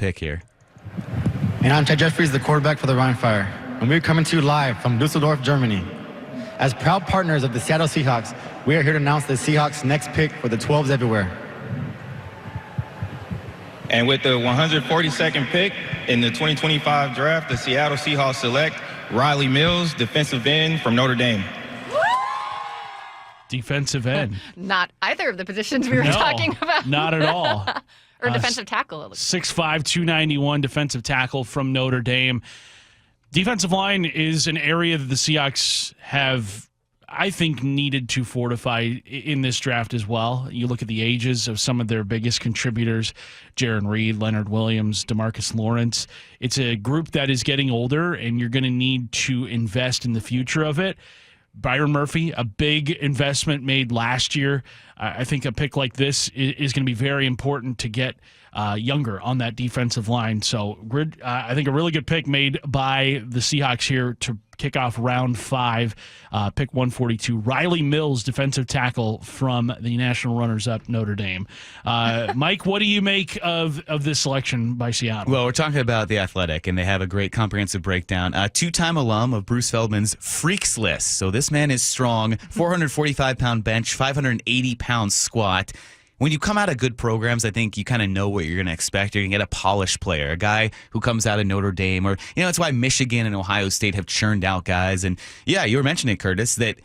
pick here. And I'm Chad Jeffries, the quarterback for the Rhine Fire. And we're coming to you live from Dusseldorf, Germany. As proud partners of the Seattle Seahawks, we are here to announce the Seahawks' next pick for the 12s everywhere. And with the 142nd pick in the 2025 draft, the Seattle Seahawks select Rylie Mills, defensive end from Notre Dame. Defensive end. Not either of the positions we were talking about. Not at all. Or defensive tackle. 6'5", 291 defensive tackle from Notre Dame. Defensive line is an area that the Seahawks have, I think, needed to fortify in this draft as well. You look at the ages of some of their biggest contributors, Jaron Reed, Leonard Williams, DeMarcus Lawrence. It's a group that is getting older, and you're going to need to invest in the future of it. Byron Murphy, a big investment made last year. I think a pick like this is going to be very important to get younger on that defensive line. So I think a really good pick made by the Seahawks here to kick off round 5, pick 142. Rylie Mills, defensive tackle from the national runners-up Notre Dame. Mike, what do you make of this selection by Seattle? Well, we're talking about The Athletic, and they have a great comprehensive breakdown. Two-time alum of Bruce Feldman's Freaks List. So this man is strong, 445-pound bench, 580-pound squat. When you come out of good programs, I think you kind of know what you're going to expect. You're going to get a polished player, a guy who comes out of Notre Dame, or, that's why Michigan and Ohio State have churned out guys. And yeah, you were mentioning, Curtis, that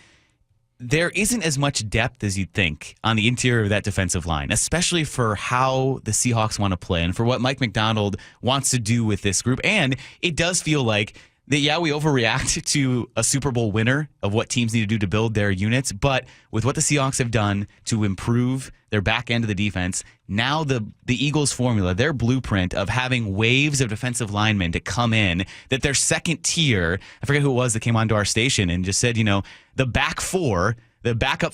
there isn't as much depth as you'd think on the interior of that defensive line, especially for how the Seahawks want to play and for what Mike Macdonald wants to do with this group. And it does feel like that, yeah, we overreact to a Super Bowl winner of what teams need to do to build their units, but with what the Seahawks have done to improve their back end of the defense, now the Eagles formula, their blueprint of having waves of defensive linemen to come in, that their second tier, I forget who it was that came onto our station and just said, the backup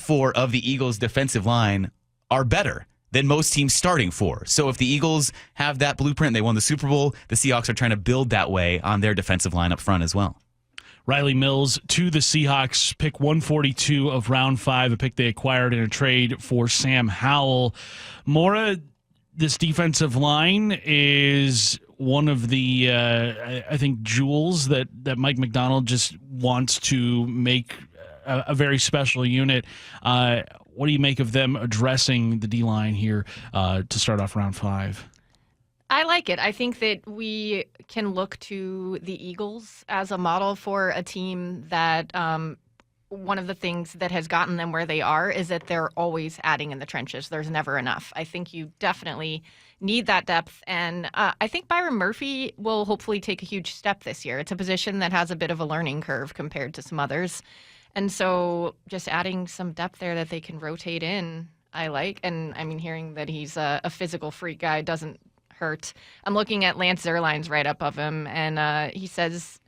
four of the Eagles defensive line are better than most teams starting for. So if the Eagles have that blueprint, they won the Super Bowl, the Seahawks are trying to build that way on their defensive line up front as well. Rylie Mills to the Seahawks, pick 142 of round 5, a pick they acquired in a trade for Sam Howell. Maura, this defensive line is one of the, I think, jewels that Mike Macdonald just wants to make a very special unit. What do you make of them addressing the D-line here to start off round 5? I like it. I think that we can look to the Eagles as a model for a team that one of the things that has gotten them where they are is that they're always adding in the trenches. There's never enough. I think you definitely need that depth. And I think Byron Murphy will hopefully take a huge step this year. It's a position that has a bit of a learning curve compared to some others. And so just adding some depth there that they can rotate in, I like. And I mean, hearing that he's a physical freak guy doesn't hurt. I'm looking at Lance Zierlein's right up of him, and he says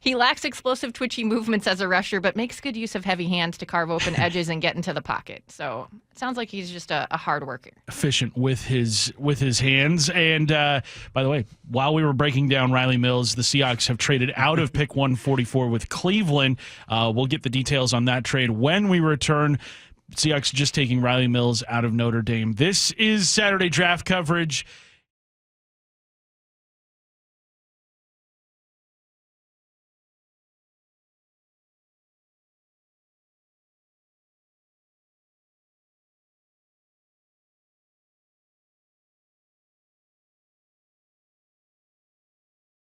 he lacks explosive, twitchy movements as a rusher, but makes good use of heavy hands to carve open edges and get into the pocket. So it sounds like he's just a hard worker. Efficient with his hands. And by the way, while we were breaking down Rylie Mills, the Seahawks have traded out of pick 144 with Cleveland. We'll get the details on that trade when we return. Seahawks just taking Rylie Mills out of Notre Dame. This is Saturday Draft Coverage.